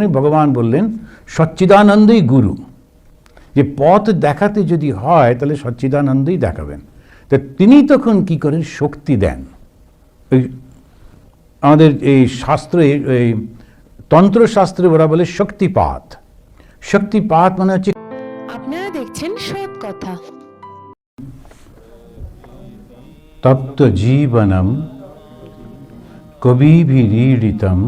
জন্যই ভগবান বললেন সচ্চিদানন্দই গুরু, যে পথ দেখাতে যদি হয় তাহলে সচ্চিদানন্দই দেখাবেন। তো তিনি তখন কি করেন, শক্তি দেন। ওই আমাদের এই শাস্ত্রে, এই তন্ত্রশাস্ত্রে ওরা বলে শক্তিপাত। শক্তিপাত মানে হচ্ছে, আপনারা দেখছেন সৎ কথা। তপ্ত জীবনম কবিভিরীড়িতম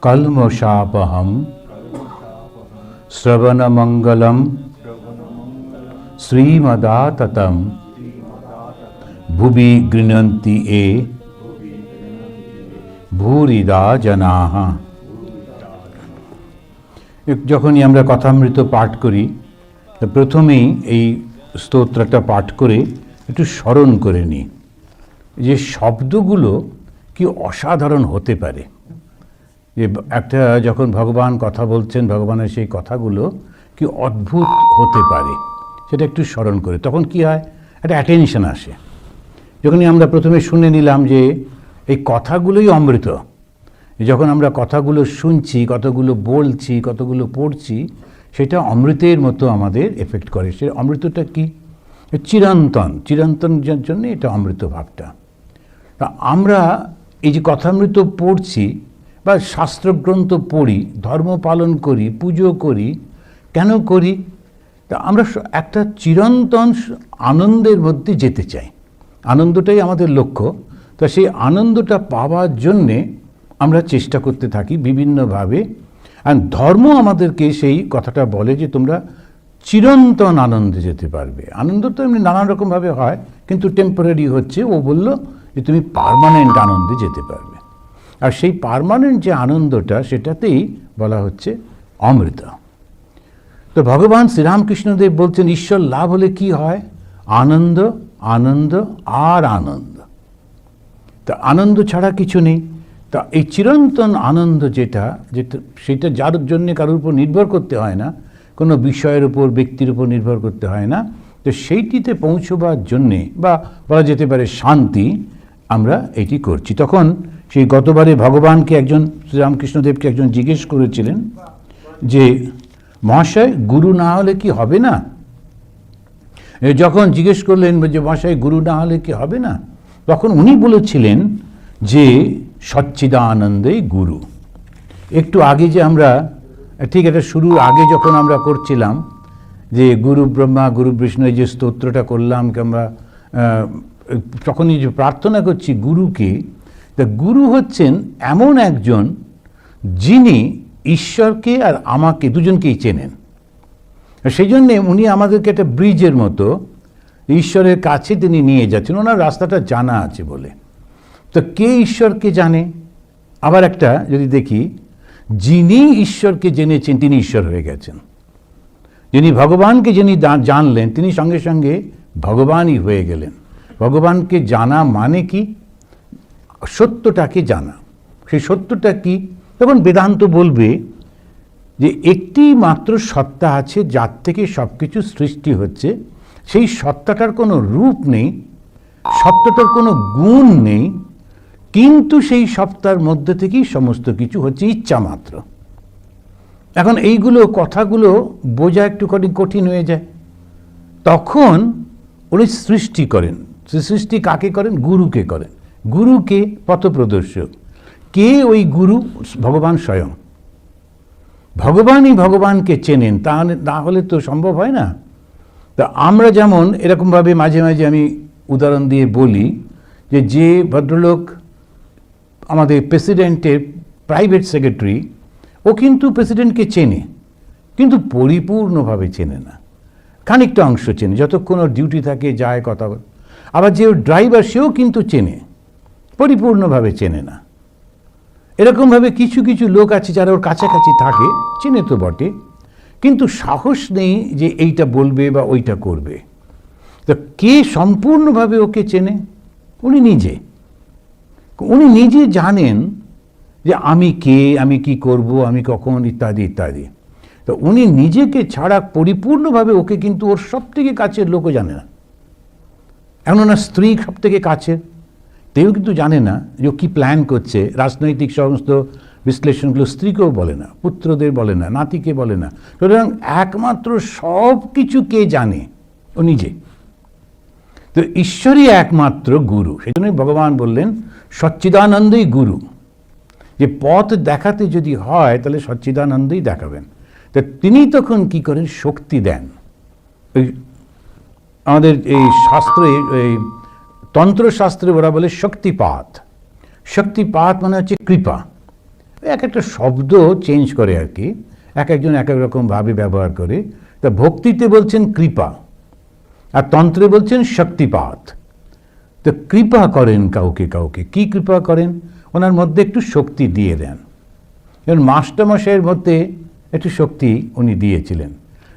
কলমশাপহম শ্রবণমঙ্গলম শ্রীমদাততম ভুবি গৃণন্তি এ ভূরিদা জনাঃ। যখনই আমরা কথামৃত পাঠ করি, প্রথমেই এই স্তোত্রটা পাঠ করে একটু স্মরণ করে নিই যে শব্দগুলো কি অসাধারণ হতে পারে। যে একটা যখন ভগবান কথা বলছেন, ভগবানের সেই কথাগুলো কি অদ্ভুত হতে পারে, সেটা একটু স্মরণ করে তখন কি হয়, একটা অ্যাটেনশন আসে। যখনই আমরা প্রথমে শুনে নিলাম যে এই কথাগুলোই অমৃত, যখন আমরা কথাগুলো শুনছি, কতগুলো বলছি, কতগুলো পড়ছি, সেটা অমৃতের মতো আমাদের এফেক্ট করে। সে অমৃতটা কি, চিরন্তন, চিরন্তনের জন্য এটা অমৃত ভাবটা। তা আমরা এই যে কথামৃত পড়ছি বা শাস্ত্রগ্রন্থ পড়ি, ধর্ম পালন করি, পুজো করি, কেন করি? তা আমরা একটা চিরন্তন আনন্দের মধ্যে যেতে চাই, আনন্দটাই আমাদের লক্ষ্য। তা সেই আনন্দটা পাওয়ার জন্যে আমরা চেষ্টা করতে থাকি বিভিন্নভাবে। আর ধর্ম আমাদেরকে সেই কথাটা বলে যে তোমরা চিরন্তন আনন্দে যেতে পারবে। আনন্দ তো এমনি নানান রকমভাবে হয়, কিন্তু টেম্পোরারি হচ্ছে। ও বলল যে তুমি পার্মানেন্ট আনন্দে যেতে পারবে। আর সেই পার্মানেন্ট যে আনন্দটা, সেটাতেই বলা হচ্ছে অমৃত। তো ভগবান শ্রীরামকৃষ্ণদেব বলছেন ঈশ্বর লাভ হলে কি হয়, আনন্দ, আনন্দ আর আনন্দ। তা আনন্দ ছাড়া কিছু নেই। তা এই চিরন্তন আনন্দ যেটা সেটা যার জন্য কারোর উপর নির্ভর করতে হয় না, কোনো বিষয়ের উপর, ব্যক্তির উপর নির্ভর করতে হয় না। তো সেইটিতে পৌঁছবার জন্যে, বা বলা যেতে পারে শান্তি, আমরা এটি করছি। তখন সেই গতবারে ভগবানকে একজন, শ্রীরামকৃষ্ণদেবকে একজন জিজ্ঞেস করেছিলেন যে মহাশয় গুরু না হলে কি হবে না? যখন জিজ্ঞেস করলেন যে মহাশয় গুরু না হলে কি হবে না, তখন উনি বলেছিলেন যে সচ্চিদানন্দেই গুরু। একটু আগে যে আমরা, ঠিক এটা শুরুর আগে যখন আমরা করছিলাম যে গুরু ব্রহ্মা গুরু বিষ্ণু, যে স্তোত্রটা করলাম, আমরা তখনই যে প্রার্থনা করছি গুরুকে, তা গুরু হচ্ছেন এমন একজন যিনি ঈশ্বরকে আর আমাকে দুজনকেই চেনেন। সেই জন্যে উনি আমাদেরকে একটা ব্রিজের মতো ঈশ্বরের কাছে তিনি নিয়ে যাচ্ছেন, ওনার রাস্তাটা জানা আছে বলে। তো কে ঈশ্বরকে জানে? আবার একটা যদি দেখি, যিনি ঈশ্বরকে জেনেছেন তিনি ঈশ্বর হয়ে গেছেন। যিনি ভগবানকে যিনি জানলেন, তিনি সঙ্গে সঙ্গে ভগবানই হয়ে গেলেন। ভগবানকে জানা মানে কি? সত্যটাকে জানা। সেই সত্যটা কি? তখন বেদান্ত বলবে যে একটি মাত্র সত্তা আছে যার থেকে সব কিছু সৃষ্টি হচ্ছে। সেই সত্তাটার কোনো রূপ নেই, সত্তাটার কোনো গুণ নেই, কিন্তু সেই সত্তার মধ্যে থেকেই সমস্ত কিছু হচ্ছে ইচ্ছা মাত্র। এখন এইগুলো কথাগুলো বোঝা একটুখানি কঠিন হয়ে যায়। তখন উনি সৃষ্টি করেন। সৃষ্টি কাকে করেন? গুরুকে করেন। গুরুকে পথপ্রদর্শক। কে ওই গুরু? ভগবান স্বয়ং। ভগবানই ভগবানকে চেনেন, তা হলে তো সম্ভব হয় না। তা আমরা যেমন এরকমভাবে মাঝে মাঝে আমি উদাহরণ দিয়ে বলি যে ভদ্রলোক আমাদের প্রেসিডেন্টের প্রাইভেট সেক্রেটারি, ও কিন্তু প্রেসিডেন্টকে চেনে, কিন্তু পরিপূর্ণভাবে চেনে না, খানিকটা অংশ চেনে, যতক্ষণ ওর ডিউটি থাকে যায় কথা বলে। আবার যে ওর ড্রাইভার, সেও কিন্তু চেনে, পরিপূর্ণভাবে চেনে না। এরকমভাবে কিছু কিছু লোক আছে যারা ওর কাছাকাছি থাকে, চেনে তো বটে, কিন্তু সাহস নেই যে এইটা বলবে বা ওইটা করবে। তো কে সম্পূর্ণভাবে ওকে চেনে? উনি নিজে। উনি নিজে জানেন যে আমি কে, আমি কি করব, আমি কখন, ইত্যাদি ইত্যাদি। তো উনি নিজেকে ছাড়া পরিপূর্ণভাবে ওকে কিন্তু ওর সব থেকে কাছের লোকও জানে না। এখন ওনার স্ত্রী সব থেকে কাছের, তেও কিন্তু জানে না যে ও কী প্ল্যান করছে, রাজনৈতিক সমস্ত বিশ্লেষণগুলো স্ত্রীকেও বলে না, পুত্রদের বলে না, নাতিকে বলে না। সুতরাং একমাত্র সব কিছু কে জানে? ও নিজে। তো ঈশ্বরই একমাত্র গুরু। সেই জন্যই ভগবান বললেন সচ্চিদানন্দই গুরু, যে পথ দেখাতে যদি হয় তাহলে সচ্চিদানন্দই দেখাবেন। তো তিনি তখন কি করেন? শক্তি দেন। ওই আমাদের এই শাস্ত্রে, এই তন্ত্রশাস্ত্রে ওরা বলে শক্তিপাত। শক্তিপাত মানে হচ্ছে কৃপা। এক একটা শব্দ চেঞ্জ করে আর কি, এক একজন এক এক রকমভাবে ব্যবহার করে। তা ভক্তিতে বলছেন কৃপা, আর তন্ত্রে বলছেন শক্তিপাত। তো কৃপা করেন কাউকে কাউকে। কি কৃপা করেন? ওনার মধ্যে একটু শক্তি দিয়ে দেন। যেমন মাস্টারমশাইয়ের মধ্যে একটু শক্তি উনি দিয়েছিলেন।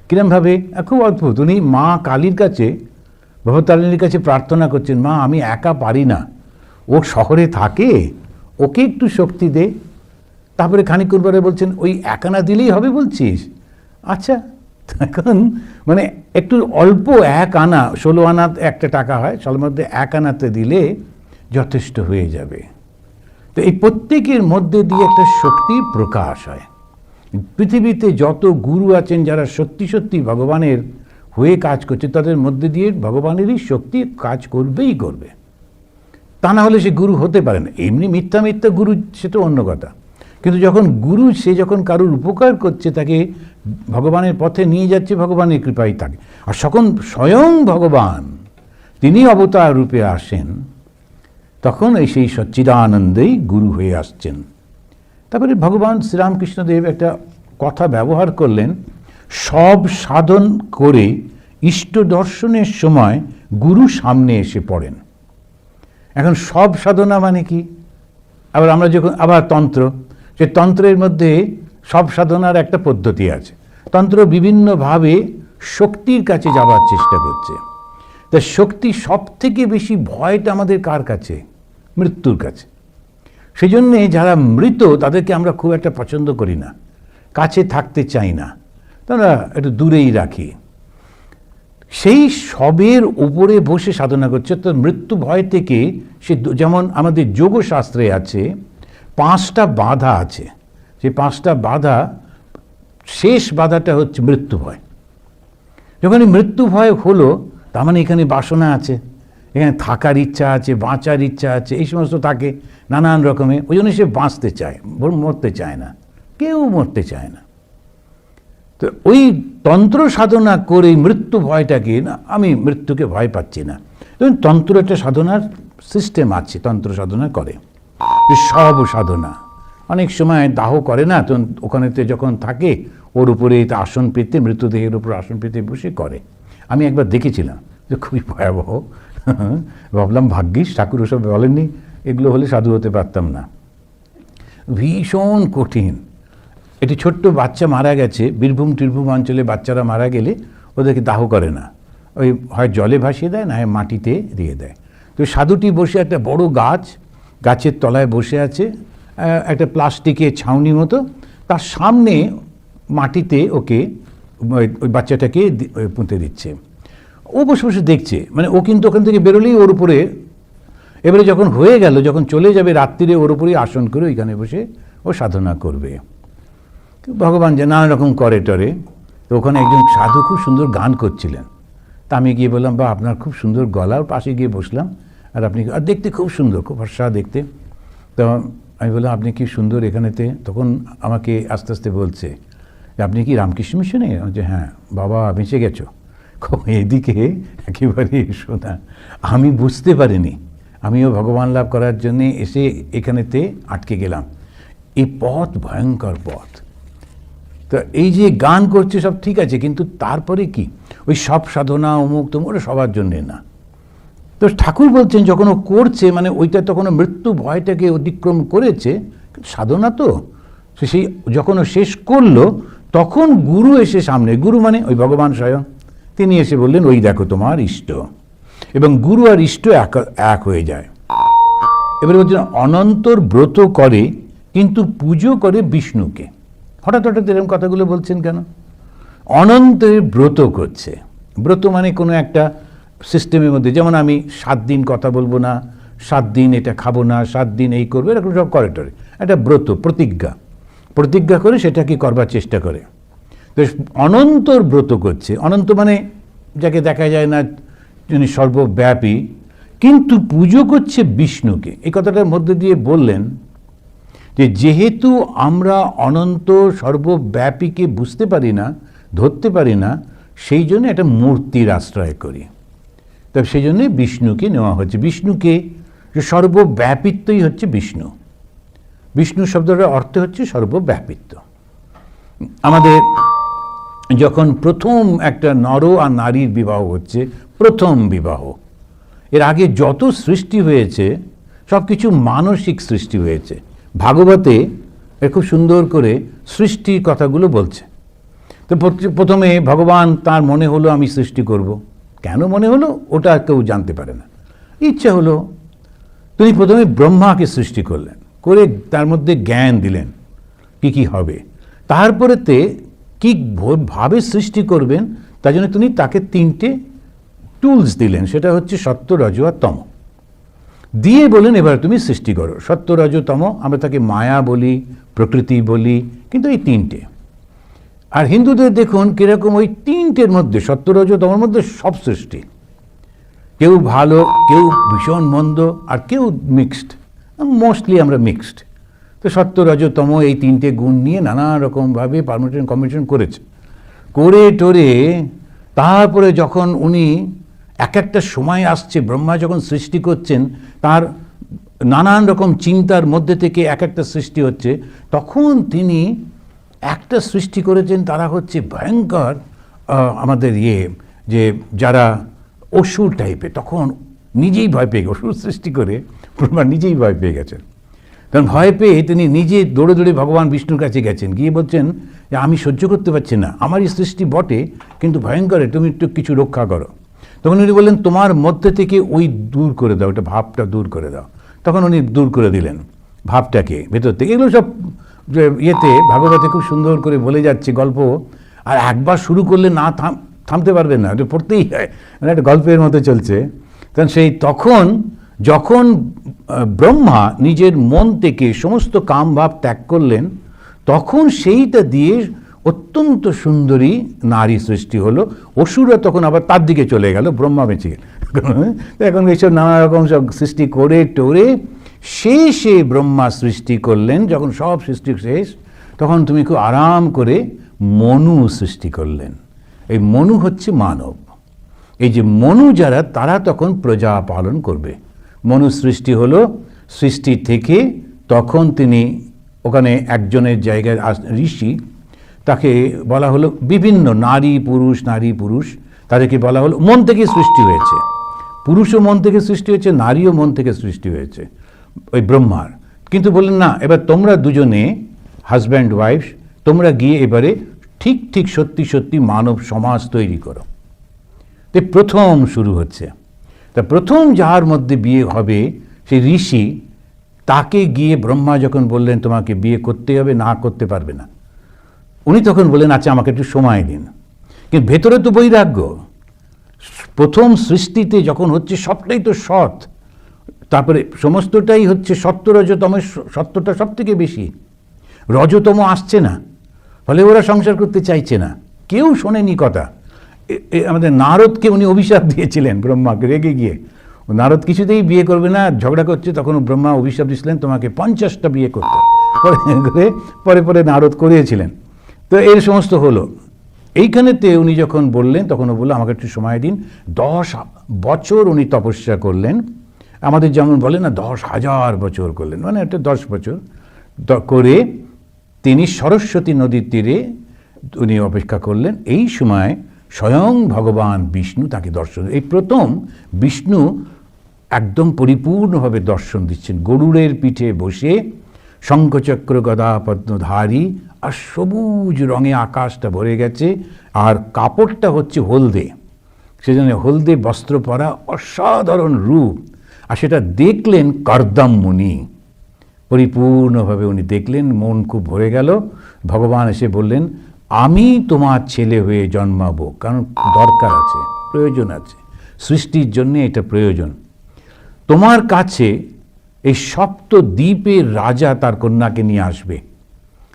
কিরমভাবে? খুব অদ্ভুত। উনি মা কালীর কাছে, ভবতারিণীর কাছে প্রার্থনা করছেন, মা আমি একা পারি না, ও শহরে থাকে, ওকে একটু শক্তি দে। তারপরে খানিকক্ষণ পরে বলছেন, ওই এক আনা দিলেই হবে বলছিস? আচ্ছা, এখন মানে একটু অল্প এক আনা, 16 আনা একটা টাকা হয়, তার মধ্যে এক আনাতে দিলে যথেষ্ট হয়ে যাবে। তো এই প্রত্যেকের মধ্যে দিয়ে একটা শক্তির প্রকাশ হয়। পৃথিবীতে যত গুরু আছেন যারা সত্যি সত্যি ভগবানের হয়ে কাজ করছে, তাদের মধ্যে দিয়ে ভগবানেরই শক্তি কাজ করবেই করবে। তা না হলে সে গুরু হতে পারে না। এমনি মিথ্যা মিথ্যা গুরু, সেটা অন্য কথা। কিন্তু যখন গুরু, সে যখন কারুর উপকার করছে, তাকে ভগবানের পথে নিয়ে যাচ্ছে, ভগবানের কৃপাই থাকে। আর যখন স্বয়ং ভগবান তিনি অবতার রূপে আসেন, তখন এই সেই সচ্চিদানন্দেই গুরু হয়ে আসছেন। তারপরে ভগবান শ্রীরামকৃষ্ণদেব একটা কথা ব্যবহার করলেন, সব সাধন করে ইষ্ট দর্শনের সময় গুরু সামনে এসে পড়েন। এখন সব সাধনা মানে কি? আবার আমরা যখন আবার তন্ত্র, সে তন্ত্রের মধ্যে সব সাধনার একটা পদ্ধতি আছে। তন্ত্র বিভিন্নভাবে শক্তির কাছে যাবার চেষ্টা করছে। তা শক্তি সব থেকে বেশি ভয়টা আমাদের কার কাছে? মৃত্যুর কাছে। সেই জন্যে যারা মৃত তাদেরকে আমরা খুব একটা পছন্দ করি না, কাছে থাকতে চাই না, তারা একটু দূরেই রাখি। সেই সবের উপরে বসে সাধনা করছে। তো মৃত্যু ভয় থেকে সে, যেমন আমাদের যোগশাস্ত্রে আছে 5টা বাধা আছে। সেই 5টা বাধা, শেষ বাধাটা হচ্ছে মৃত্যু ভয়। যখন এই মৃত্যু ভয় হলো, তার মানে এখানে বাসনা আছে, এখানে থাকার ইচ্ছা আছে, বাঁচার ইচ্ছা আছে, এই সমস্ত থাকে নানান রকমের। ওই জন্য সে বাঁচতে চায়, মরতে চায় না, কেউ মরতে চায় না। তো ওই তন্ত্র সাধনা করে মৃত্যু ভয়টাকে, না আমি মৃত্যুকে ভয় পাচ্ছি না। তন্ত্র একটা সাধনার সিস্টেম আছে, তন্ত্র সাধনা করে সব সাধনা। অনেক সময় দাহ করে না, তখন ওখানেতে যখন থাকে ওর উপরে আসন পেতে, মৃতদেহের উপর আসন পেতে বসে করে। আমি একবার দেখেছিলাম যে খুবই ভয়াবহ। ভাবলাম ভাগ্যিস ঠাকুর ওসব বলেননি, এগুলো হলে সাধু হতে পারতাম না। ভীষণ কঠিন। একটি ছোট্ট বাচ্চা মারা গেছে, বীরভূম টিরভূম অঞ্চলে বাচ্চারা মারা গেলে ওদেরকে দাহ করে না, ওই হয় জলে ভাসিয়ে দেয়, না হয় মাটিতে দিয়ে দেয়। তো সাধুটি বসে একটা বড় গাছের তলায় বসে আছে, একটা প্লাস্টিকের ছাউনি মতো, তার সামনে মাটিতে ওকে, ওই বাচ্চাটাকে পুঁতে দিচ্ছে। ও বসে বসে দেখছে, মানে ও কিন্তু ওখান থেকে বেরোলেই ওর উপরে, এবারে যখন হয়ে গেল, যখন চলে যাবে রাত্রিরে, ওর উপরেই আসন করে ওইখানে বসে ও সাধনা করবে। ভগবান যে নানা রকম করে টরে। তো ওখানে একজন সাধু খুব সুন্দর গান করছিলেন। তা আমি গিয়ে বললাম, বা আপনার খুব সুন্দর গলা, ওর পাশে গিয়ে বসলাম। আর আপনি, আর দেখতে খুব সুন্দর, খুব ফর্সা দেখতে। তো আমি বললাম, আপনি কি সুন্দর এখানেতে। তখন আমাকে আস্তে আস্তে বলছে যে, আপনি কি রামকৃষ্ণ মিশনে? যে হ্যাঁ। বাবা বেঁচে গেছো? এদিকে একেবারে এসো না। আমি বুঝতে পারিনি, আমিও ভগবান লাভ করার জন্যে এসে এখানেতে আটকে গেলাম। এই পথ ভয়ঙ্কর পথ। তো এই যে গান করছে সব ঠিক আছে, কিন্তু তারপরে কি ওই সব সাধনা অমুক তমুক, ওটা সবার জন্যে না। তো ঠাকুর বলছেন যখন ও করছে, মানে ওইটা তখন মৃত্যু ভয়টাকে অতিক্রম করেছে, সাধনা তো সেই যখন ও শেষ করলো, তখন গুরু এসে সামনে, গুরু মানে ওই ভগবান স্বয়ং, তিনি এসে বললেন, ওই দেখো তোমার ইষ্ট। এবং গুরু আর ইষ্ট এক হয়ে যায়। এবারে বলছেন, অনন্তর ব্রত করে কিন্তু পুজো করে বিষ্ণুকে। হঠাৎ হঠাৎ এরকম কথাগুলো বলছেন কেন? অনন্তের ব্রত করছে। ব্রত মানে কোনো একটা সিস্টেমের মধ্যে, যেমন আমি 7 দিন কথা বলবো না, 7 দিন এটা খাবো না, 7 দিন এই করবো, এরকম সব করে টরে। একটা ব্রত, প্রতিজ্ঞা করে সেটাকে করবার চেষ্টা করে। তো অনন্তর ব্রত করছে, অনন্ত মানে যাকে দেখা যায় না, যিনি সর্বব্যাপী, কিন্তু পুজো করছে বিষ্ণুকে। এই কথাটার মধ্যে দিয়ে বললেন যে যেহেতু আমরা অনন্ত সর্বব্যাপীকে বুঝতে পারি না, ধরতে পারি না, সেই জন্য একটা মূর্তির আশ্রয় করি। তবে সেই জন্যে বিষ্ণুকে নেওয়া হচ্ছে। বিষ্ণুকে, যে সর্বব্যাপিত্বই হচ্ছে বিষ্ণু। বিষ্ণু শব্দটার অর্থ হচ্ছে সর্বব্যাপিত্ব। আমাদের যখন প্রথম একটা নর আর নারীর বিবাহ হচ্ছে, প্রথম বিবাহ, এর আগে যত সৃষ্টি হয়েছে সব কিছু মানসিক সৃষ্টি হয়েছে। ভাগবতে এর খুব সুন্দর করে সৃষ্টির কথাগুলো বলছে। তো প্রথমে ভগবান তার মনে হলো আমি সৃষ্টি করব। কেন মনে হলো ওটা কেউ জানতে পারে না, ইচ্ছা হলো। তিনি প্রথমে ব্রহ্মাকে সৃষ্টি করলেন, করে তার মধ্যে জ্ঞান দিলেন কি কি হবে। তারপরেতে কি ভাবে সৃষ্টি করবেন তার জন্য তিনি তাকে 3টে টুলস দিলেন, সেটা হচ্ছে সত্য, রজ আর তম। দিয়ে বলেন এবার তুমি সৃষ্টি করো। সত্য, রজ, তম, আমরা তাকে মায়া বলি, প্রকৃতি বলি, কিন্তু এই 3টে। আর হিন্দুদের দেখুন কিরকম ওই 3টের মধ্যে, সত্য, রজ, তমর মধ্যে সব সৃষ্টি। কেউ ভালো, কেউ ভীষণ মন্দ, আর কেউ মিক্সড। মোস্টলি আমরা মিক্সড। তো সত্য, রজ, তম এই 3টে গুণ নিয়ে নানা রকমভাবে পারমিউটেশন কম্বিনেশন করেছে, করে টোরে তারপরে যখন উনি একটা সময় আসছে, ব্রহ্মা যখন সৃষ্টি করছেন, তার নানান রকম চিন্তার মধ্যে থেকে একটা সৃষ্টি হচ্ছে, তখন তিনি একটা সৃষ্টি করেছেন, তারা হচ্ছে ভয়ঙ্কর আমাদের যে যারা অসুর টাইপের। তখন নিজেই ভয় পেয়ে, অসুর সৃষ্টি করে ব্রহ্মা নিজেই ভয় পেয়ে গেছেন। কারণ ভয় পেয়ে তিনি নিজে দৌড়ে দৌড়ে ভগবান বিষ্ণুর কাছে গেছেন, গিয়ে বলছেন যে আমি সহ্য করতে পারছি না, আমারই সৃষ্টি বটে কিন্তু ভয়ঙ্করে, তুমি একটু কিছু রক্ষা করো। তখন উনি বললেন তোমার মধ্যে থেকে ওই দূর করে দাও, ওটা ভাবটা দূর করে দাও। তখন উনি দূর করে দিলেন ভাবটাকে ভেতর থেকে। এগুলো সব ইয়েতে ভাগবতে খুব সুন্দর করে বলে যাচ্ছে গল্প। আর একবার শুরু করলে না থামতে পারবেন না, এটা পড়তেই হয়, মানে একটা গল্পের মতো চলছে। কারণ তখন যখন ব্রহ্মা নিজের মন থেকে সমস্ত কাম ভাব ত্যাগ করলেন, তখন সেইটা দিয়ে অত্যন্ত সুন্দরী নারী সৃষ্টি হলো। অসুররা তখন আবার তার দিকে চলে গেল, ব্রহ্মা বেঁচে গেল। এখন এইসব নানা রকম সব সৃষ্টি করে টোরে শেষে ব্রহ্মা সৃষ্টি করলেন। যখন সব সৃষ্টি শেষ, তখন তুমি খুব আরাম করে মনু সৃষ্টি করলেন। এই মনু হচ্ছে মানব। এই যে মনু যারা, তারা তখন প্রজা পালন করবে। মনু সৃষ্টি হলো, সৃষ্টি থেকে তখন তিনি ওখানে একজনের জায়গায় ঋষি, তাকে বলা হলো বিভিন্ন নারী পুরুষ, তাদেরকে বলা হলো মন থেকে সৃষ্টি হয়েছে। পুরুষও মন থেকে সৃষ্টি হয়েছে, নারীও মন থেকে সৃষ্টি হয়েছে ওই ব্রহ্মার। কিন্তু বললেন না, এবার তোমরা দুজনে হাজব্যান্ড ওয়াইফ, তোমরা গিয়ে এবারে ঠিক সত্যি মানব সমাজ তৈরি করো। তো প্রথম শুরু হচ্ছে। তা প্রথম যার মধ্যে বিয়ে হবে সেই ঋষি, তাকে গিয়ে ব্রহ্মা যখন বললেন তোমাকে বিয়ে করতে হবে, না করতে পারবে না, উনি তখন বললেন আচ্ছা আমাকে একটু সময় দিন। কিন্তু ভেতরে তো বৈরাগ্য। প্রথম সৃষ্টিতে যখন হচ্ছে সবটাই তো সৎ, তারপরে সমস্তটাই হচ্ছে সত্য, রজতমের সত্যটা সব থেকে বেশি, রজতম আসছে না, ফলে ওরা সংসার করতে চাইছে না, কেউ শোনেনি কথা। আমাদের নারদকে উনি অভিশাপ দিয়েছিলেন ব্রহ্মাকে, রেগে গিয়ে নারদ কিছুতেই বিয়ে করবে না, ঝগড়া করছে, তখন ব্রহ্মা অভিশাপ দিয়েছিলেন তোমাকে 50টা বিয়ে করতে। পরে নারদ করিয়েছিলেন। তো এর সমস্ত হলো। এইখানেতে উনি যখন বললেন, তখন ও বললো আমাকে একটু সময় দিন। 10 বছর উনি তপস্যা করলেন। আমাদের যেমন বলে না 10,000 বছর করলেন, মানে একটা 10 বছর করে তিনি সরস্বতী নদীর তীরে উনি অপেক্ষা করলেন। এই সময় স্বয়ং ভগবান বিষ্ণু তাকে দর্শন, এই প্রথম বিষ্ণু একদম পরিপূর্ণভাবে দর্শন দিচ্ছেন। গরুড়ের পিঠে বসে, শঙ্খচক্র গদা পদ্মধারী, আর সবুজ রঙে আকাশটা ভরে গেছে, আর কাপড়টা হচ্ছে হলদে, সেজন্য হলদে বস্ত্র পরা, অসাধারণ রূপ। আর সেটা দেখলেন কর্দম মুনি, পরিপূর্ণভাবে উনি দেখলেন, মন খুব ভরে গেল। ভগবান এসে বললেন আমি তোমার ছেলে হয়ে জন্মাবো, কারণ দরকার আছে, প্রয়োজন আছে, সৃষ্টির জন্যে এটা প্রয়োজন। তোমার কাছে এই সপ্ত দ্বীপের রাজা তার কন্যাকে নিয়ে আসবে,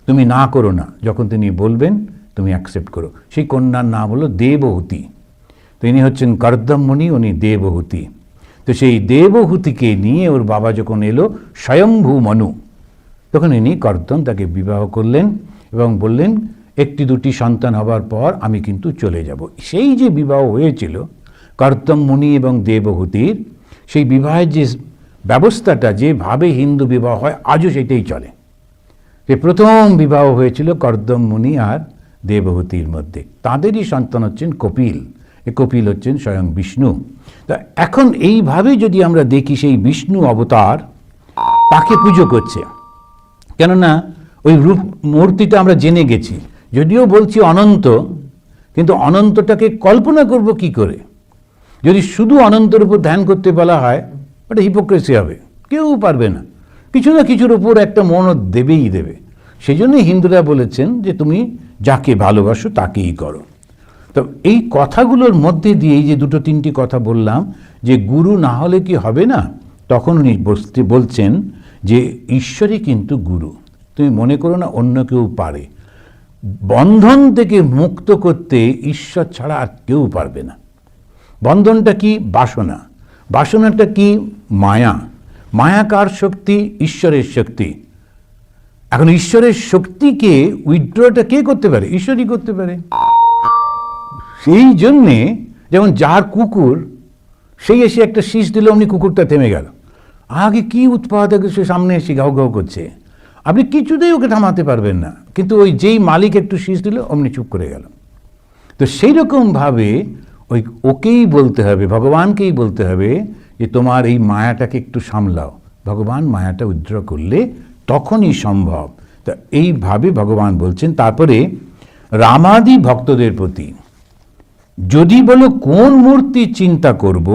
তুমি না করো না, যখন তিনি বলবেন তুমি অ্যাকসেপ্ট করো। সেই কন্যার নাম হলো দেবহূতি। তো ইনি হচ্ছেন কর্দম মুনি, উনি দেবহূতি। তো সেই দেবহূতিকে নিয়ে ওর বাবা যখন এলো স্বয়ম্ভু মনু, তখন ইনি কর্দম তাকে বিবাহ করলেন এবং বললেন একটি দুটি সন্তান হবার পর আমি কিন্তু চলে যাব। সেই যে বিবাহ হয়েছিল কর্দম মুনি এবং দেবহূতির, সেই বিবাহের যে ব্যবস্থাটা, যেভাবে হিন্দু বিবাহ হয় আজও সেটাই চলে। যে প্রথম বিবাহ হয়েছিল কর্দম মুনি আর দেবহূতির মধ্যে, তাঁদেরই সন্তান হচ্ছেন কপিল। এই কপিল হচ্ছেন স্বয়ং বিষ্ণু। তা এখন এইভাবে যদি আমরা দেখি, সেই বিষ্ণু অবতার তাকে পুজো করছে, কেননা ওই রূপ মূর্তিটা আমরা জেনে গেছি, যদিও বলছি অনন্ত, কিন্তু অনন্তটাকে কল্পনা করব কি করে? যদি শুধু অনন্তের উপর ধ্যান করতে বলা হয়, ওটা হিপোক্রেসি হবে, কেউ পারবে না। কিছু না কিছুর উপর একটা মনও দেবেই দেবে। সেই জন্যই হিন্দুরা বলেছেন যে তুমি যাকে ভালোবাসো তাকেই করো। তো এই কথাগুলোর মধ্যে দিয়ে এই যে দুটো তিনটি কথা বললাম, যে গুরু না হলে কি হবে না, তখন উনি বলছেন যে ঈশ্বরই কিন্তু গুরু, তুমি মনে করো না অন্য কেউ পারে। বন্ধন থেকে মুক্ত করতে ঈশ্বর ছাড়া আর কেউ পারবে না। বন্ধনটা কি? বাসনা। বাসনাটা কি? মায়া। মায়া কার শক্তি? ঈশ্বরের শক্তি। এখন ঈশ্বরের শক্তিকে উইথড্রটা কে করতে পারে? ঈশ্বরই করতে পারে। সেই জন্যে যেমন যার কুকুর, সেই এসে একটা শীষ দিল, অমনি কুকুরটা থেমে গেল। আগে কি উৎপাদ, সে সামনে এসে ঘাউ ঘাউ করছে, আপনি কিছুতেই ওকে থামাতে পারবেন না। কিন্তু ওই যেই মালিক একটু শীষ দিল, অমনি চুপ করে গেল। তো সেই রকমভাবে ওকেই বলতে হবে, ভগবানকেই বলতে হবে যে তোমার এই মায়াটাকে একটু সামলাও। ভগবান মায়াটা উইথড্র করলে তখনই সম্ভব। তা এইভাবে ভগবান বলছেন। তারপরে রামাদি ভক্তদের প্রতি যদি বলো কোন মূর্তি চিন্তা করব,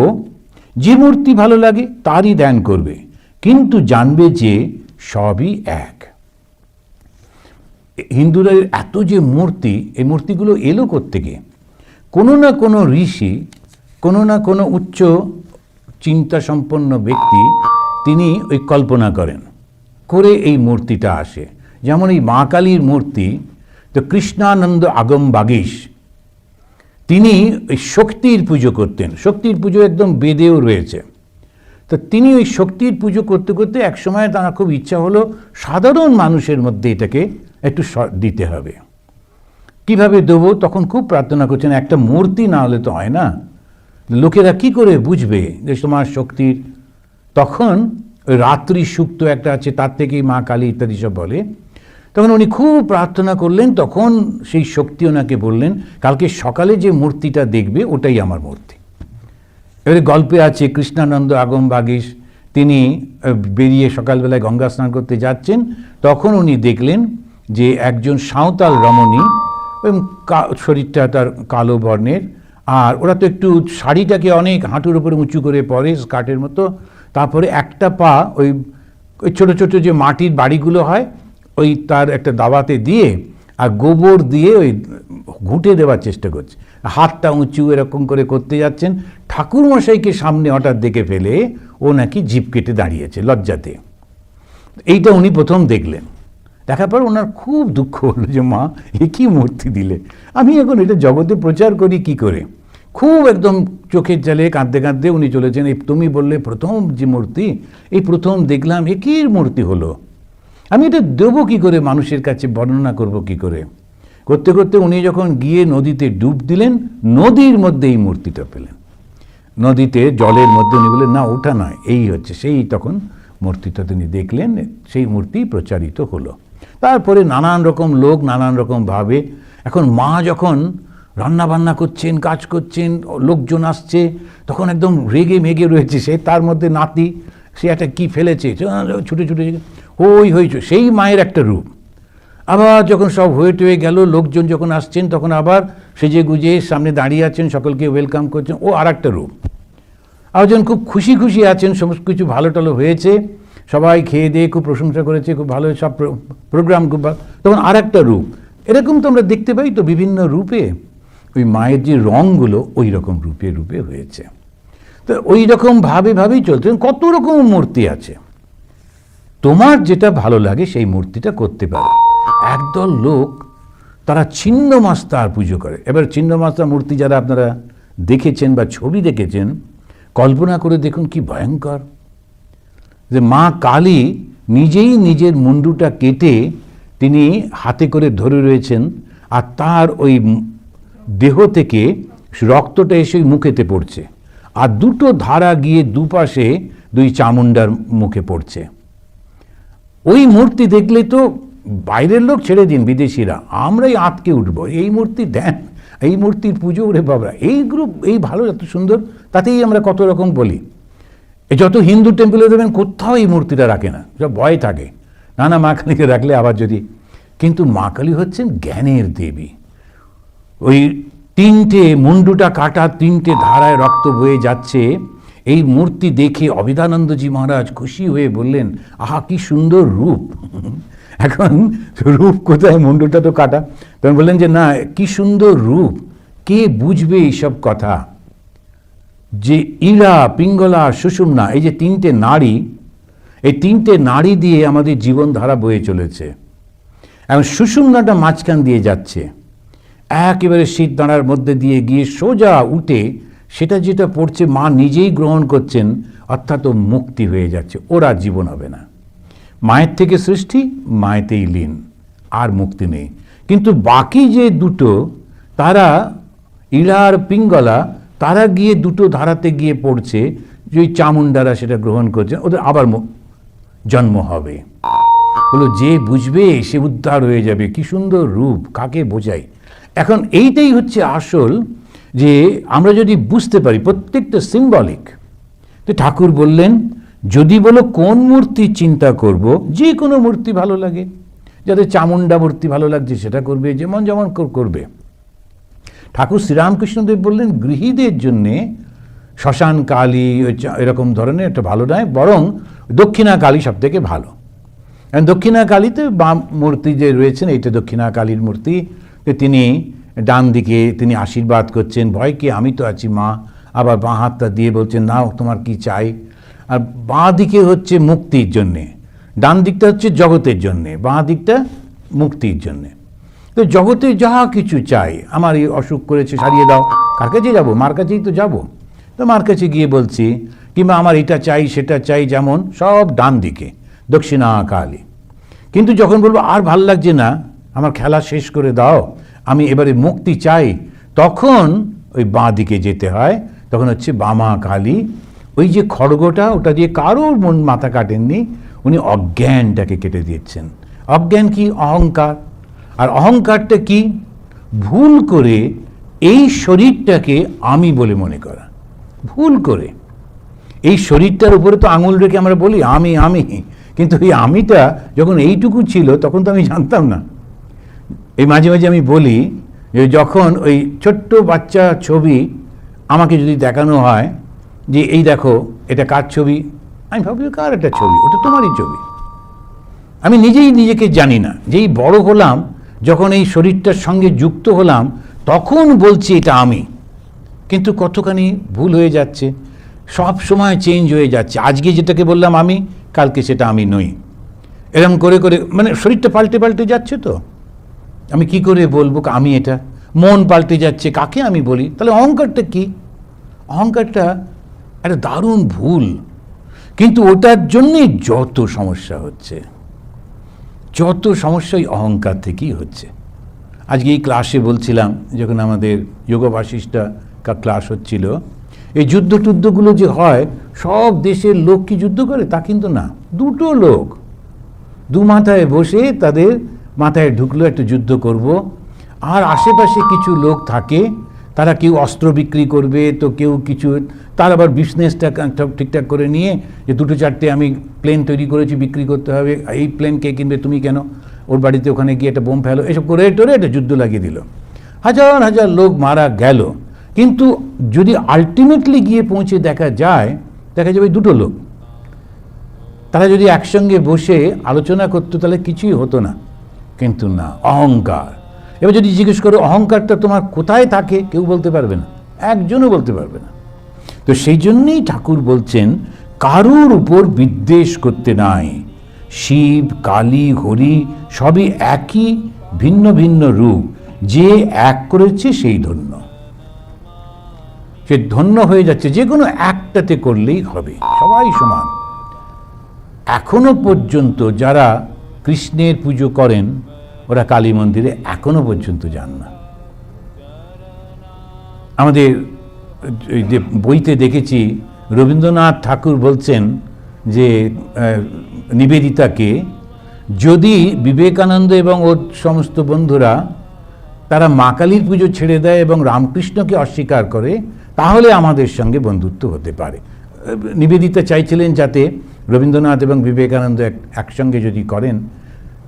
যে মূর্তি ভালো লাগে তারই ধ্যান করবে, কিন্তু জানবে যে সবই এক। হিন্দুদের এত যে মূর্তি, এই মূর্তিগুলো এলো কোত্থেকে? কোনো না কোনো ঋষি, কোনো না কোনো উচ্চ চিন্তা সম্পন্ন ব্যক্তি, তিনি ওই কল্পনা করেন, করে এই মূর্তিটা আসে। যেমন এই মা কালীর মূর্তি, তো কৃষ্ণানন্দ আগম বাগীশ, তিনি ওই শক্তির পুজো করতেন। শক্তির পুজো একদম বেদেও রয়েছে। তো তিনি ওই শক্তির পুজো করতে করতে একসময় তার খুব ইচ্ছা হলো সাধারণ মানুষের মধ্যে এটাকে একটু দিতে হবে। কিভাবে দেবো? তখন খুব প্রার্থনা করছেন, একটা মূর্তি না হলে তো হয় না, লোকেরা কি করে বুঝবে যে তোমার শক্তির? তখন ওই রাত্রি সুক্ত একটা আছে, তার থেকেই মা কালী ইত্যাদি সব বলে। তখন উনি খুব প্রার্থনা করলেন, তখন সেই শক্তি ওনাকে বললেন, কালকে সকালে যে মূর্তিটা দেখবে ওটাই আমার মূর্তি। এবারে গল্পে আছে কৃষ্ণানন্দ আগম বাগীশ, তিনি বেরিয়ে সকালবেলায় গঙ্গা স্নান করতে যাচ্ছেন, তখন উনি দেখলেন যে একজন সাঁওতাল রমণী, এবং শরীরটা তার কালো বর্ণের, আর ওরা তো একটু শাড়িটাকে অনেক হাঁটুর উপরে উঁচু করে পরে, স্কার্টের মতো। তারপরে একটা পা ওই ছোটো ছোটো যে মাটির বাড়িগুলো হয়, ওই তার একটা দাওয়াতে দিয়ে আর গোবর দিয়ে ওই ঘুঁটে দেওয়ার চেষ্টা করছে, হাতটা উঁচু এরকম করে করতে যাচ্ছেন। ঠাকুরমশাইকে সামনে হঠাৎ দেখে ফেলে ও নাকি জিভ কেটে দাঁড়িয়েছে লজ্জাতে। এইটা উনি প্রথম দেখলেন। দেখার পর ওনার খুব দুঃখ হলো যে মা এ কী মূর্তি দিলে, আমি এখন এটা জগতে প্রচার করি কি করে। খুব একদম চোখের জালে কাঁদতে কাঁদতে উনি চলেছেন, এই তুমি বললে প্রথম যে মূর্তি, এই প্রথম দেখলাম, এ কী মূর্তি হলো, আমি এটা দেবো কী করে, মানুষের কাছে বর্ণনা করব কি করে। করতে করতে উনি যখন গিয়ে নদীতে ডুব দিলেন, নদীর মধ্যে এই মূর্তিটা পেলেন, নদীতে জলের মধ্যে। উনি বললেন না ওটা নয়, এই হচ্ছে সেই। তখন মূর্তিটা তিনি দেখলেন, সেই মূর্তি প্রচারিত হলো। তারপরে নানান রকম লোক নানান রকমভাবে, এখন মা যখন রান্নাবান্না করছেন, কাজ করছেন, লোকজন আসছে, তখন একদম রেগে মেগে রয়েছে সে, তার মধ্যে নাতি, সে একটা কী ফেলেছে, ছুটে ছুটে হই হয়েছে, সেই মায়ের একটা রূপ। আবার যখন সব হয়ে টয়ে গেল, লোকজন যখন আসছেন, তখন আবার সেজে গুজে সামনে দাঁড়িয়ে আছেন, সকলকে ওয়েলকাম করছেন, ও আর একটা রূপ। আর যখন খুব খুশি খুশি আছেন, সমস্ত কিছু ভালো টালো হয়েছে, সবাই খেয়ে দিয়ে খুব প্রশংসা করেছে, খুব ভালো সব প্রোগ্রাম, খুব ভালো, তখন আর একটা রূপ। এরকম তো আমরা দেখতে পাই তো বিভিন্ন রূপে, ওই মায়ের যে রঙগুলো ওই রকম রূপে রূপে হয়েছে। তো ওই রকম ভাবেই চলছে। কত রকম মূর্তি আছে, তোমার যেটা ভালো লাগে সেই মূর্তিটা করতে পারো। একদল লোক তারা ছিন্নমস্তার পুজো করে। এবার ছিন্নমস্তা মূর্তি যারা আপনারা দেখেছেন বা ছবি দেখেছেন, কল্পনা করে দেখুন কি ভয়ঙ্কর। যে মা কালী নিজেই নিজের মুন্ডুটা কেটে তিনি হাতে করে ধরে রয়েছেন, আর তার ওই দেহ থেকে রক্তটা এসে মুখেতে পড়ছে, আর দুটো ধারা গিয়ে দুপাশে দুই চামুন্ডার মুখে পড়ছে। ওই মূর্তি দেখলে তো বাইরের লোক ছেড়ে দিন, বিদেশিরা আমরাই আটকে উঠবো, এই মূর্তি দেন, এই মূর্তির পুজো, ওরে বাবা এই গ্রুপ, এই ভালো, এত সুন্দর, তাতেই আমরা কত রকম বলি। যত হিন্দু টেম্পলে দেবেন কোথাও এই মূর্তিটা রাখে না, সব ভয় থাকে, না মা কালীকে রাখলে আবার যদি। কিন্তু মা কালী হচ্ছেন জ্ঞানের দেবী। ওই তিনটে মুন্ডুটা কাটা, তিনটে ধারায় রক্ত বয়ে যাচ্ছে, এই মূর্তি দেখে অবিধানন্দজি মহারাজ খুশি হয়ে বললেন, আহা কি সুন্দর রূপ। এখন রূপ কোথায়, মুন্ডুটা তো কাটা। তখন বললেন যে না, কি সুন্দর রূপ, কে বুঝবে এইসব কথা। যে ইড়া, পিঙ্গলা, সুষুম্না, এই যে তিনটে নাড়ি, এই তিনটে নাড়ি দিয়ে আমাদের জীবনধারা বয়ে চলেছে। এখন সুষুম্নাটা মাঝখান দিয়ে যাচ্ছে, একেবারে শীত দাঁড়ার মধ্যে দিয়ে গিয়ে সোজা উঠে সেটা যেটা পড়ছে মা নিজেই গ্রহণ করছেন, অর্থাৎ ও মুক্তি হয়ে যাচ্ছে, ওরা জীবন হবে না। মায়ের থেকে সৃষ্টি, মায়েতেই লীন, আর মুক্তি নেই। কিন্তু বাকি যে দুটো, তারা ইড়া আর পিঙ্গলা, তারা গিয়ে দুটো ধারাতে গিয়ে পড়ছে, যে ওই চামুন্ডারা সেটা গ্রহণ করছে, ওদের আবার জন্ম হবে। বলো যে বুঝবে সে উদ্ধার হয়ে যাবে, কি সুন্দর রূপ, কাকে বোঝাই। এখন এইটাই হচ্ছে আসল, যে আমরা যদি বুঝতে পারি প্রত্যেকটা সিম্বলিক। তো ঠাকুর বললেন যদি বলো কোন মূর্তি চিন্তা করব, যে কোনো মূর্তি ভালো লাগে, যাদের চামুন্ডা মূর্তি ভালো লাগছে সেটা করবে, যেমন যেমন করবে। ঠাকুর শ্রীরামকৃষ্ণদেব বললেন গৃহীদের জন্যে শ্মশান কালী এরকম ধরনের একটা ভালো নয়, বরং দক্ষিণা কালী সব থেকে ভালো। দক্ষিণা কালীতে বাম মূর্তি যে রয়েছেন, এইটা দক্ষিণা কালীর মূর্তি। তিনি ডান দিকে তিনি আশীর্বাদ করছেন, ভয় কি, আমি তো আছি মা। আবার বাঁ হাতটা দিয়ে বলছেন নাও তোমার কি চাই। আর বাঁ দিকে হচ্ছে মুক্তির জন্যে, ডান দিকটা হচ্ছে জগতের জন্যে, বাঁ দিকটা মুক্তির জন্যে। তো জগতে যা কিছু চাই, আমার এই অসুখ করেছে সারিয়ে দাও, কার কাছে যাবো, মার কাছেই তো যাবো। তো মার কাছে গিয়ে বলছি, কিংবা আমার এটা চাই সেটা চাই, যেমন সব ডান দিকে দক্ষিণা কালী। কিন্তু যখন বলবো আর ভাল লাগছে না, আমার খেলা শেষ করে দাও, আমি এবারে মুক্তি চাই, তখন ওই বাঁ দিকে যেতে হয়, তখন হচ্ছে বামা কালী। ওই যে খড়গটা, ওটা দিয়ে কারোর মন মাথা কাটেননি, উনি অজ্ঞানটাকে কেটে দিয়েছেন। অজ্ঞান কি, অহংকার। আর অহংকারটা কি, ভুল করে এই শরীরটাকে আমি বলে মনে করা, ভুল করে। এই শরীরটার উপরে তো আঙুল রেখে আমরা বলি আমি আমি, কিন্তু এই আমিটা যখন এইটুকু ছিল তখন তো আমি জানতাম না। এই মাঝে মাঝে আমি বলি যে যখন ওই ছোট্ট বাচ্চা ছবি আমাকে যদি দেখানো হয় যে এই দেখো এটা কার ছবি, আমি ভাবি কার একটা ছবি, ওটা তোমারই ছবি। আমি নিজেই নিজেকে জানি না, যেই বড় হলাম, যখন এই শরীরটার সঙ্গে যুক্ত হলাম, তখন বলছি এটা আমি। কিন্তু কতখানি ভুল হয়ে যাচ্ছে, সব সময় চেঞ্জ হয়ে যাচ্ছে। আজকে যেটাকে বললাম আমি, কালকে সেটা আমি নই। এরকম করে করে মানে শরীরটা পাল্টে পাল্টে যাচ্ছে। তো আমি কি করে বলবো আমি এটা, মন পাল্টে যাচ্ছে, কাকে আমি বলি? তাহলে অহংকারটা কি? অহংকারটা একটা দারুণ ভুল, কিন্তু ওটার জন্যই যত সমস্যা হচ্ছে, যত সমস্যা ওই অহংকার থেকেই হচ্ছে। আজকে এই ক্লাসে বলছিলাম, যখন আমাদের যোগ বাসিষ্ঠা ক্লাস হচ্ছিল, এই যুদ্ধ টুদ্ধগুলো যে হয়, সব দেশের লোক কি যুদ্ধ করে তা কিন্তু না। দুটো লোক দু মাথায় বসে তাদের মাথায় ঢুকলো একটা যুদ্ধ করব, আর আশেপাশে কিছু লোক থাকে, তারা কেউ অস্ত্র বিক্রি করবে, তো কেউ কিছু, তার আবার বিজনেসটা ঠিকঠাক করে নিয়ে যে দুটো চারটে আমি প্লেন তৈরি করেছি বিক্রি করতে হবে, এই প্লেন কে কিনবে, তুমি কেন, ওর বাড়িতে ওখানে গিয়ে একটা বোম ফেলো, এসব করে টোরে একটা যুদ্ধ লাগিয়ে দিল, হাজার হাজার লোক মারা গেল। কিন্তু যদি আলটিমেটলি গিয়ে পৌঁছে দেখা যাবে দুটো লোক, তারা যদি একসঙ্গে বসে আলোচনা করতো তাহলে কিছুই হতো না। কিন্তু না, অহংকার। এবার যদি জিজ্ঞেস করো অহংকারটা তোমার কোথায় থাকে, কেউ বলতে পারবে না, একজনও বলতে পারবে না। তো সেই জন্যেই ঠাকুর বলছেন কারুর উপর বিদ্বেষ করতে নাই, শিব, কালী, হরি সবই একই, ভিন্ন ভিন্ন রূপ। যে এক করেছে সেই ধন্য। সে ধন্য হয়ে যাচ্ছে, যে কোনো একটাতে করলেই হবে, সবাই সমান। এখনো পর্যন্ত যারা কৃষ্ণের পুজো করেন ওরা কালী মন্দিরে এখনো পর্যন্ত যান না। আমাদের যে বইতে দেখেছি রবীন্দ্রনাথ ঠাকুর বলছেন যে নিবেদিতাকে, যদি বিবেকানন্দ এবং ওর সমস্ত বন্ধুরা তারা মা কালীর পুজো ছেড়ে দেয় এবং রামকৃষ্ণকে অস্বীকার করে, তাহলে আমাদের সঙ্গে বন্ধুত্ব হতে পারে। নিবেদিতা চাইছিলেন যাতে রবীন্দ্রনাথ এবং বিবেকানন্দ একসঙ্গে যদি করেন,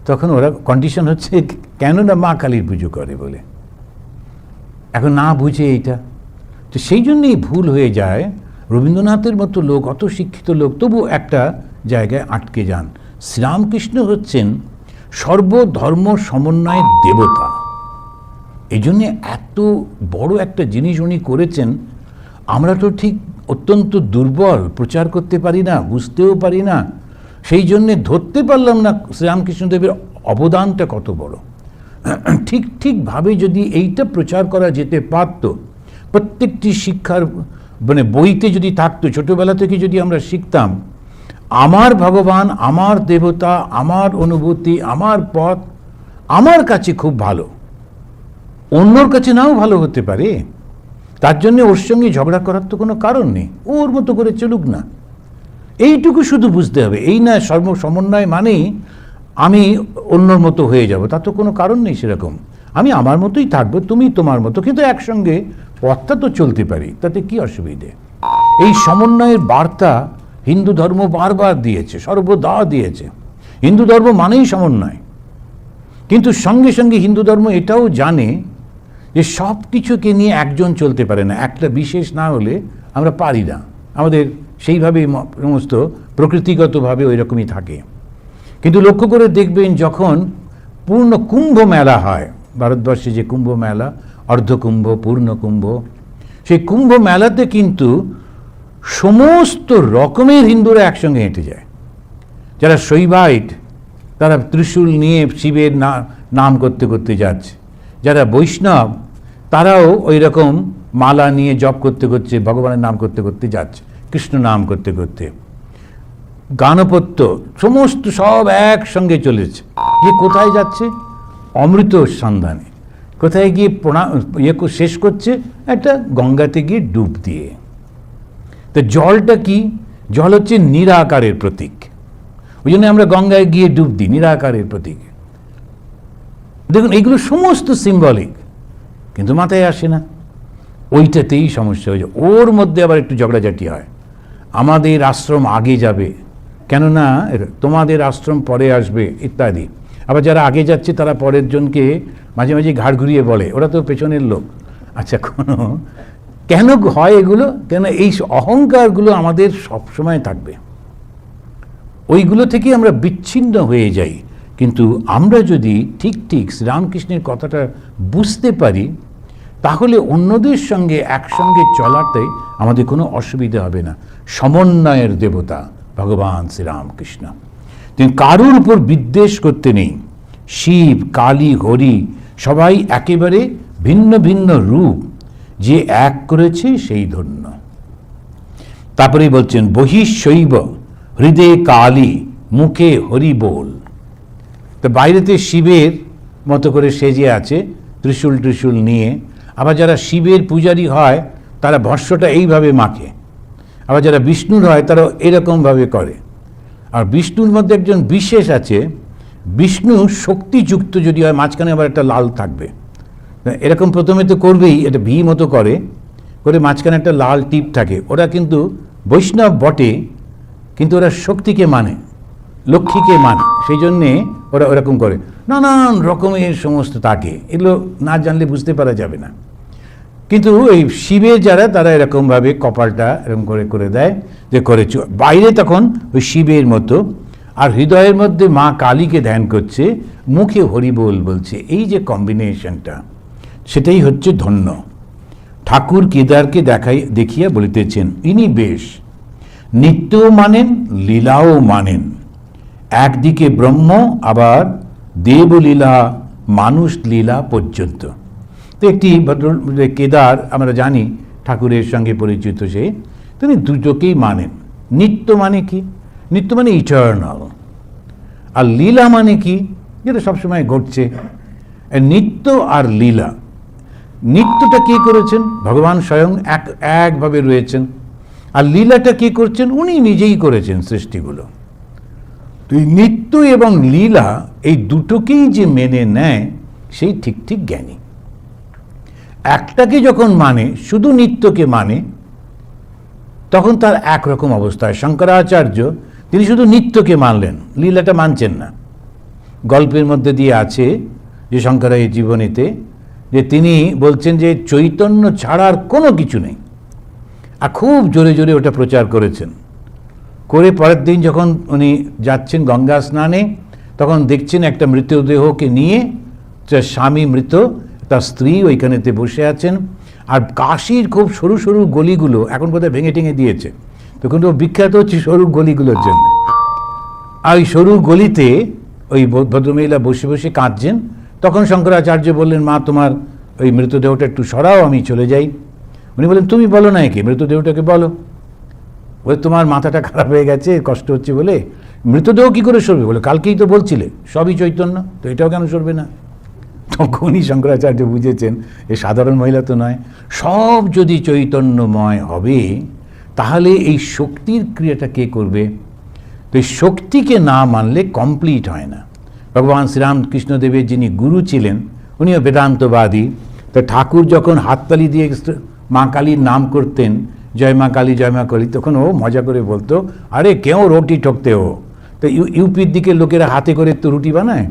তখন ওরা কন্ডিশন হচ্ছে কেন না মা কালীর পুজো করে বলে। এখন না বুঝে এইটা, তো সেই জন্যই ভুল হয়ে যায়। রবীন্দ্রনাথের মতো লোক, অত শিক্ষিত লোক, তবু একটা জায়গায় আটকে যান। শ্রীরামকৃষ্ণ হচ্ছেন সর্বধর্ম সমন্বয়ের দেবতা। এই জন্যে এত বড় একটা জিনিস উনি করেছেন। আমরা তো ঠিক অত্যন্ত দুর্বল, প্রচার করতে পারি না, বুঝতেও পারি না। সেই জন্যে ধরতে পারলাম না শ্রীরামকৃষ্ণদেবের অবদানটা কত বড়। ঠিকভাবে যদি এইটা প্রচার করা যেতে পারত, প্রত্যেকটি শিক্ষার বইতে যদি থাকতো, ছোটবেলা থেকে যদি আমরা শিখতাম, আমার ভগবান, আমার দেবতা, আমার অনুভূতি, আমার পথ আমার কাছে খুব ভালো, অন্যর কাছে নাও ভালো হতে পারে। তার জন্য ওর সঙ্গে ঝগড়া করার তো কোনো কারণ নেই, ওর মতো করে চলুক না। এইটুকু শুধু বুঝতে হবে। এই না সমন্বয় মানেই আমি অন্যর মতো হয়ে যাব, তা তো কোনো কারণ নেই সেরকম। আমি আমার মতোই থাকবো, তুমি তোমার মতো, কিন্তু একসঙ্গে পথটা তো চলতে পারি, তাতে কি অসুবিধে। এই সমন্বয়ের বার্তা হিন্দু ধর্ম বারবার দিয়েছে, সর্বদা দিয়েছে। হিন্দু ধর্ম মানেই সমন্বয়। কিন্তু সঙ্গে সঙ্গে হিন্দু ধর্ম এটাও জানে যে সব কিছুকে নিয়ে একজন চলতে পারে না, একটা বিশেষ না হলে আমরা পারি না। আমাদের সেইভাবেই সমস্ত প্রকৃতিগতভাবে ওই রকমই থাকে। কিন্তু লক্ষ্য করে দেখবেন, যখন পূর্ণ কুম্ভ মেলা হয়, ভারতবর্ষে যে কুম্ভ মেলা, অর্ধকুম্ভ, পূর্ণ কুম্ভ, সেই কুম্ভ মেলাতে কিন্তু সমস্ত রকমের হিন্দুরা একসঙ্গে হেঁটে যায়। যারা শৈবাইট, তারা ত্রিশূল নিয়ে শিবের নাম করতে করতে যাচ্ছে। যারা বৈষ্ণব, তারাও ওই রকম মালা নিয়ে জপ করতে করতে, ভগবানের নাম করতে করতে যাচ্ছে, কৃষ্ণ নাম করতে করতে। গানপত্য সমস্ত সব একসঙ্গে চলেছে। গিয়ে কোথায় যাচ্ছে? অমৃত সন্ধানে। কোথায় গিয়ে শেষ করছে? একটা গঙ্গাতে গিয়ে ডুব দিয়ে। তো জলটা কি? জল হচ্ছে নিরাকারের প্রতীক। ওই জন্য আমরা গঙ্গায় গিয়ে ডুব দিই, নিরাকারের প্রতীক। দেখুন, এইগুলো সমস্ত সিম্বলিক, কিন্তু মাথায় আসে না। ওইটাতেই সমস্যা হয়ে যায়। ওর মধ্যে আবার একটু ঝগড়াঝাটি হয়। আমাদের আশ্রম আগে যাবে, কেননা তোমাদের আশ্রম পরে আসবে, ইত্যাদি। আবার যারা আগে যাচ্ছে তারা পরের জনকে মাঝে মাঝে ঘাড় ঘুরিয়ে বলে, ওরা তো পেছনের লোক। আচ্ছা, কেন হয় এগুলো? কেন এই অহংকারগুলো আমাদের সবসময় থাকবে, ওইগুলো থেকে আমরা বিচ্ছিন্ন হয়ে যাই। কিন্তু আমরা যদি ঠিক শ্রীরামকৃষ্ণের কথাটা বুঝতে পারি, তাহলে অন্যদের সঙ্গে একসঙ্গে চলাতে আমাদের কোনো অসুবিধা হবে না। সমন্বয়ের দেবতা ভগবান শ্রীরামকৃষ্ণ। তিনি কারোর উপর বিদ্বেষ করতে নেই। শিব, কালী, হরি সবাই একেবারে ভিন্ন ভিন্ন রূপ। যে এক করেছে সেই ধন্য। তারপরেই বলছেন, বহিঃশৈব হৃদয়ে কালী, মুখে হরি বল। তো বাইরেতে শিবের মতো করে সেজে আছে, ত্রিশূল নিয়ে। আবার যারা শিবের পূজারী হয় তারা ভস্যটা এইভাবে মাখে। আবার যারা বিষ্ণুর হয় তারা এরকমভাবে করে। আর বিষ্ণুর মধ্যে একজন বিশেষ আছে, বিষ্ণু শক্তিযুক্ত যদি হয়, মাঝখানে আবার একটা লাল থাকবে। এরকম প্রথমে তো করবেই, এটা ভি মতো করে মাঝখানে একটা লাল টিপ থাকে। ওরা কিন্তু বৈষ্ণব বটে, কিন্তু ওরা শক্তিকে মানে, লক্ষ্মীকে মানে, সেই জন্যে ওরা ওরকম করে। নানান রকমের সমস্ত থাকে, এগুলো না জানলে বুঝতে পারা যাবে না। কিন্তু এই শিবের যারা, তারা এরকমভাবে কপালটা এরকম করে দেয়, যে করেছ বাইরে তখন ওই শিবের মতো, আর হৃদয়ের মধ্যে মা কালীকে ধ্যান করছে, মুখে হরিবোল বলছে। এই যে কম্বিনেশনটা, সেটাই হচ্ছে ধন্য। ঠাকুর কেদারকে দেখিয়া বলিতেছেন, ইনি বেশ নিত্যও মানেন, লীলাও মানেন, একদিকে ব্রহ্ম, আবার দেবলীলা, মানুষ লীলা পর্যন্ত। তো একটি কেদার, আমরা জানি ঠাকুরের সঙ্গে পরিচিত, সে তিনি দুটোকেই মানেন। নিত্য মানে কি? নিত্য মানে ইটার্নাল। আর লীলা মানে কি? যেটা সবসময় ঘটছে। নিত্য আর লীলা, নিত্যটা কে করেছেন? ভগবান স্বয়ং একভাবে রয়েছেন। আর লীলাটা কে করছেন? উনি নিজেই করেছেন সৃষ্টিগুলো। তো এই নিত্য এবং লীলা, এই দুটোকেই যে মেনে নেয় সেই ঠিক ঠিক জ্ঞানী। একটাকে যখন মানে, শুধু নিত্যকে মানে, তখন তার একরকম অবস্থায়। শঙ্করাচার্য তিনি শুধু নিত্যকে মানলেন, লীলাটা মানছেন না। গল্পের মধ্যে দিয়ে আছে যে শঙ্করাচার্যের জীবনীতে, যে তিনি বলছেন যে চৈতন্য ছাড়ার কোনো কিছু নেই। আর খুব জোরে জোরে ওটা প্রচার করেছেন। করে পরের দিন যখন উনি যাচ্ছেন গঙ্গা স্নানে, তখন দেখছেন একটা মৃতদেহকে নিয়ে, তার স্বামী মৃত, তার স্ত্রী ওইখানেতে বসে আছেন। আর কাশির খুব সরু সরু গলিগুলো এখন বোধহয় ভেঙে টেঙে দিয়েছে, তখন তো বিখ্যাত হচ্ছে সরু গলিগুলোর জন্য। আর ওই সরু গলিতে ওই ভদ্রমহিলা বসে বসে কাঁদছেন। তখন শঙ্করাচার্য বললেন, মা তোমার ওই মৃতদেহটা একটু সরাও, আমি চলে যাই। উনি বললেন, তুমি বলো না, একে মৃতদেহটাকে বলো। বলে, তোমার মাথাটা খারাপ হয়ে গেছে, কষ্ট হচ্ছে বলে মৃতদেহ কি করে সরবে? বলে, কালকেই তো বলছিলে সবই চৈতন্য, তো এটাও কেন সরবে না? তখনই শঙ্করাচার্য বুঝেছেন এ সাধারণ মহিলা তো নয়, সব যদি চৈতন্যময় হবে তাহলে এই শক্তির ক্রিয়াটা কে করবে? তো এই শক্তিকে না মানলে কমপ্লিট হয় না। ভগবান শ্রীরামকৃষ্ণদেবের যিনি গুরু ছিলেন, উনিও বেদান্তবাদী। তো ঠাকুর যখন হাততালি দিয়ে মা কালীর নাম করতেন, জয় মা কালী জয় মা কালী, তখন ও মজা করে বলতো, আরে কেউ রুটি ঠকতে হো। তো ইউপির দিকে লোকেরা হাতে করে তো রুটি বানায়,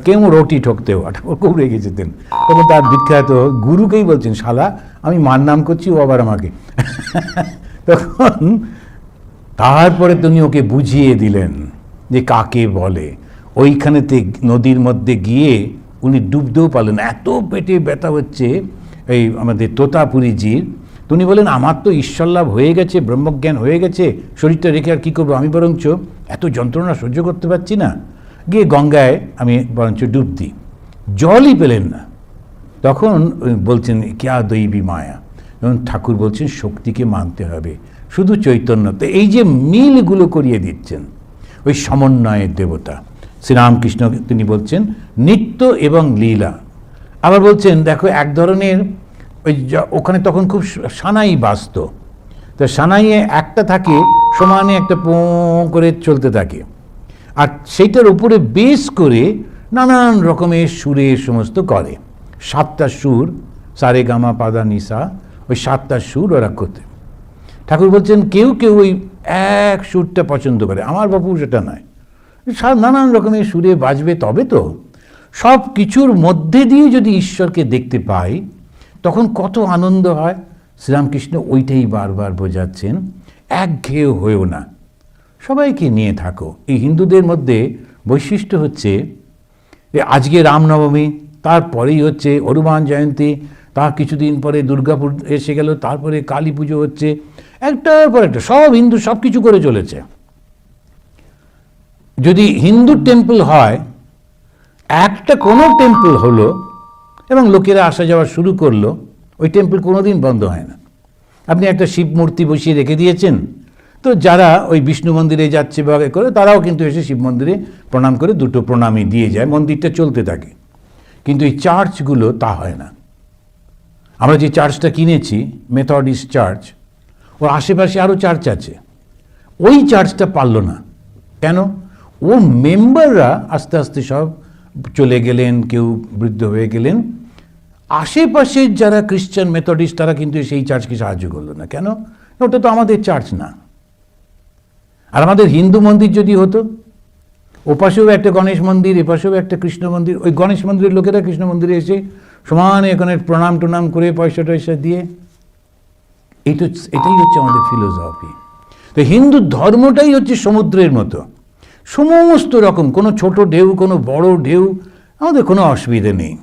কেউ রুটি ঠকতে হো। ঠাকুর খুব রেগে যেতেন। তখন তার বিখ্যাত গুরুকেই বলছেন, শালা আমি মার নাম করছি, ও আবার আমাকে। তখন তারপরে তিনি ওকে বুঝিয়ে দিলেন যে কাকে বলে। ওইখানেতে নদীর মধ্যে গিয়ে উনি ডুবতেও পারলেন, এত পেটে ব্যথা হচ্ছে এই আমাদের তোতাপুরীজির। উনি বলেন, আমার তো ঈশ্বর লাভ হয়ে গেছে, ব্রহ্মজ্ঞান হয়ে গেছে, শরীরটা রেখে আর কী করবো, আমি বরঞ্চ এত যন্ত্রণা সহ্য করতে পারছি না, গিয়ে গঙ্গায় আমি বরঞ্চ ডুব দিই। জলই পেলেন না। তখন বলছেন, ক্যা দৈবী মায়া। তখন ঠাকুর বলছেন, শক্তিকে মানতে হবে, শুধু চৈতন্য। তো এই যে মিলগুলো করিয়ে দিচ্ছেন, ওই সমন্বয়ের দেবতা শ্রীরামকৃষ্ণ, তিনি বলছেন নিত্য এবং লীলা। আবার বলছেন, দেখো এক ধরনের ওই ওখানে তখন খুব সানাই বাজত। তো সানাইয়ে একটা থাকে সমানে, একটা পোঁ করে চলতে থাকে, আর সেইটার উপরে বেস করে নানান রকমের সুরে সমস্ত করে। 7টা সুর, সারে গামা পাদা নিসা, ওই 7টা সুর ওরা করতে। ঠাকুর বলছেন, কেউ কেউ ওই এক সুরটা পছন্দ করে, আমার বাপু সেটা নয়, নানান রকমের সুরে বাজবে। তবে তো সব কিছুর মধ্যে দিয়ে যদি ঈশ্বরকে দেখতে পাই তখন কত আনন্দ হয়। শ্রীরামকৃষ্ণ ওইটাই বারবার বোঝাচ্ছেন, একঘেয়ে হয়েও না, সবাইকে নিয়ে থাকো। এই হিন্দুদের মধ্যে বৈশিষ্ট্য হচ্ছে আজকে রামনবমী, তারপরেই হচ্ছে হনুমান জয়ন্তী, তার কিছুদিন পরে দুর্গাপুর এসে গেল, তারপরে কালী পুজো হচ্ছে, একটার পর একটা সব হিন্দু সব কিছু করে চলেছে। যদি হিন্দু টেম্পল হয়, একটা কোনো টেম্পল হলো এবং লোকেরা আসা যাওয়া শুরু করলো, ওই টেম্পল কোনোদিন বন্ধ হয় না। আপনি একটা শিব মূর্তি বসিয়ে রেখে দিয়েছেন, তো যারা ওই বিষ্ণু মন্দিরে যাচ্ছে বা করে, তারাও কিন্তু এসে শিব মন্দিরে প্রণাম করে দুটো প্রণামই দিয়ে যায়, মন্দিরটা চলতে থাকে। কিন্তু এই চার্চগুলো তা হয় না। আমরা যে চার্চটা কিনেছি, মেথডিস্ট চার্চ, ওর আশেপাশে আরও চার্চ আছে, ওই চার্চটা পারল না। কেন? ওর মেম্বাররা আস্তে আস্তে সব চলে গেলেন, কেউ বৃদ্ধ হয়ে গেলেন। আশেপাশের যারা খ্রিস্টান মেথডিস্ট, তারা কিন্তু সেই চার্চকে সাহায্য করলো না। কেন? ওটা তো আমাদের চার্চ না। আর আমাদের হিন্দু মন্দির যদি হতো, ওপাশেও একটা গণেশ মন্দির, এপাশেও একটা কৃষ্ণ মন্দির, ওই গণেশ মন্দিরের লোকেরা কৃষ্ণ মন্দিরে এসে সমানে এখানে প্রণাম টনাম করে পয়সা টয়সা দিয়ে, এটাই হচ্ছে আমাদের ফিলোসফি। তো হিন্দু ধর্মটাই হচ্ছে সমুদ্রের মতো, সমস্ত রকম, কোনো ছোট ঢেউ, কোনো বড় ঢেউ, আমাদের কোনো অসুবিধে নেই।